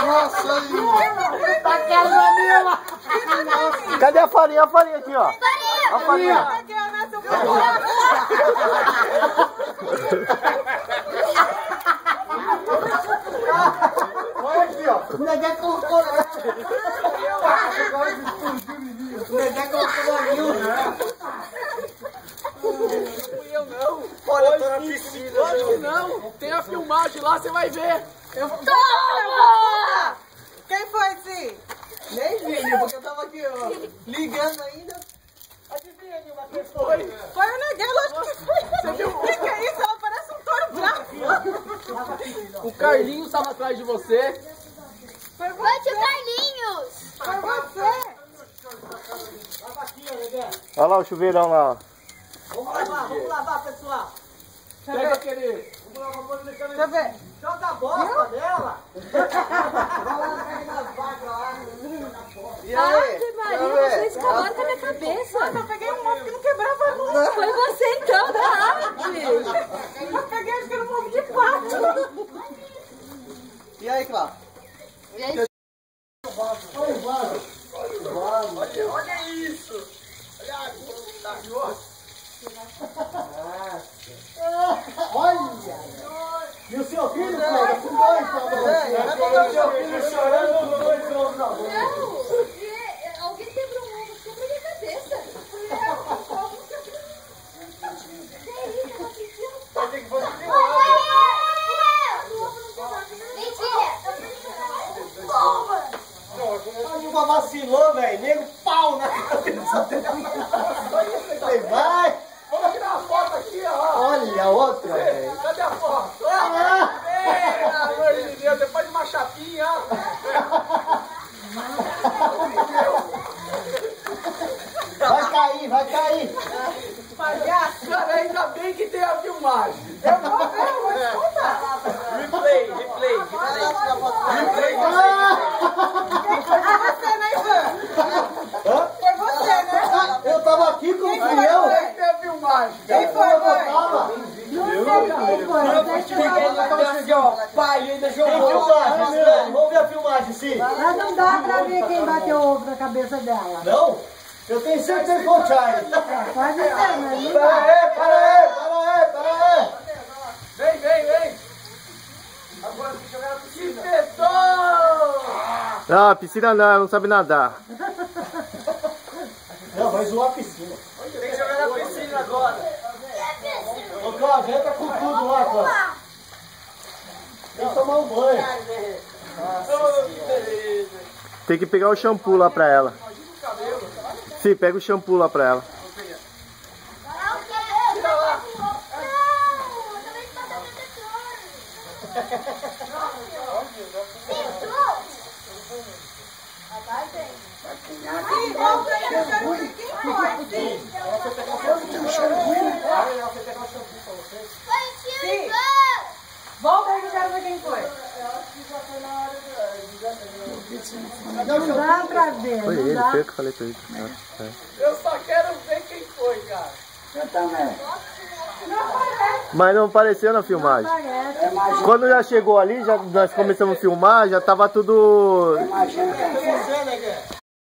Nossa, aí. Tá querendo a minha. Cadê a farinha? A farinha aqui, ó. A farinha. Olha aqui, ó. O Negué colocou lá. O Negué colocou lá. Eu não. Olha, eu tô na piscina. Lógico que não. Tem a filmagem lá, você vai ver. Toma! Quem foi esse? Nem vi, porque eu tava aqui, ó, ligando ainda. Adivinha, Nilma, quem foi? Foi o Negué, lógico que foi. Você viu? O que é isso? Ela parece um touro bravo. O Carlinhos estava atrás de você. Foi Foi o você. Carlinhos! Foi você. Olha lá o chuveirão lá, ó. Vamos lavar, pessoal. Pega aquele. Deixa eu ver. Joga a bosta dela. E aí? Ave Maria, vocês acabaram com a minha cabeça. Eu peguei um ovo que não quebrava a luz. Foi você então, da arte. Eu peguei acho que era um ovo de pato. E aí, Cláudio? E aí, Olha isso. Olha a gota. Olha! E o seu filho, Cláudio? Com dois ovos. Seu filho chorando com dois ovos na boca. não, porque alguém quebrou um ovo, quebrou minha cabeça. Vai ter que fazer de A Nilma vacilou, velho. Nego pau na cabeça dela. Falei, vai. Vamos tirar a foto aqui, ó. Olha, outra, velho. Cadê a foto? Ah! Pelo amor de Deus, depois de uma chapinha, ó. Vai cair, vai cair. Palhaço. Cara, ainda bem que tem a filmagem. Eu vou ver, eu vou te contar. Replay. Foi você, né, Ivan? Foi você, né? Eu tava aqui com o filhão. Tem que ter a filmagem. Quem foi, tava? Pai, ainda Tem filmagem, vamos ver a filmagem, sim. Mas não dá pra ver quem bateu o ovo na cabeça dela. Não? Eu tenho certeza que foi o Charlie. Pode ser, mas não Para dá. aí. Vem. Agora tem que jogar na piscina. Não, a piscina não, ela não sabe nadar. Não, vai zoar a piscina. Tem que jogar na piscina agora. Ô, Cláudio, entra com tudo lá, Cláudio. Tem que tomar um banho. Tem que pegar o shampoo lá pra ela. Sim, pega o shampoo lá pra ela. Volta aí que eu quero ver quem foi. Não dá pra ver, Foi não ele, dá. foi eu que falei pra ele. Eu só quero ver quem foi, cara. Eu também. Mas não apareceu na filmagem. Parece. Quando já chegou ali, nós começamos a filmar, já tava tudo... Você, né,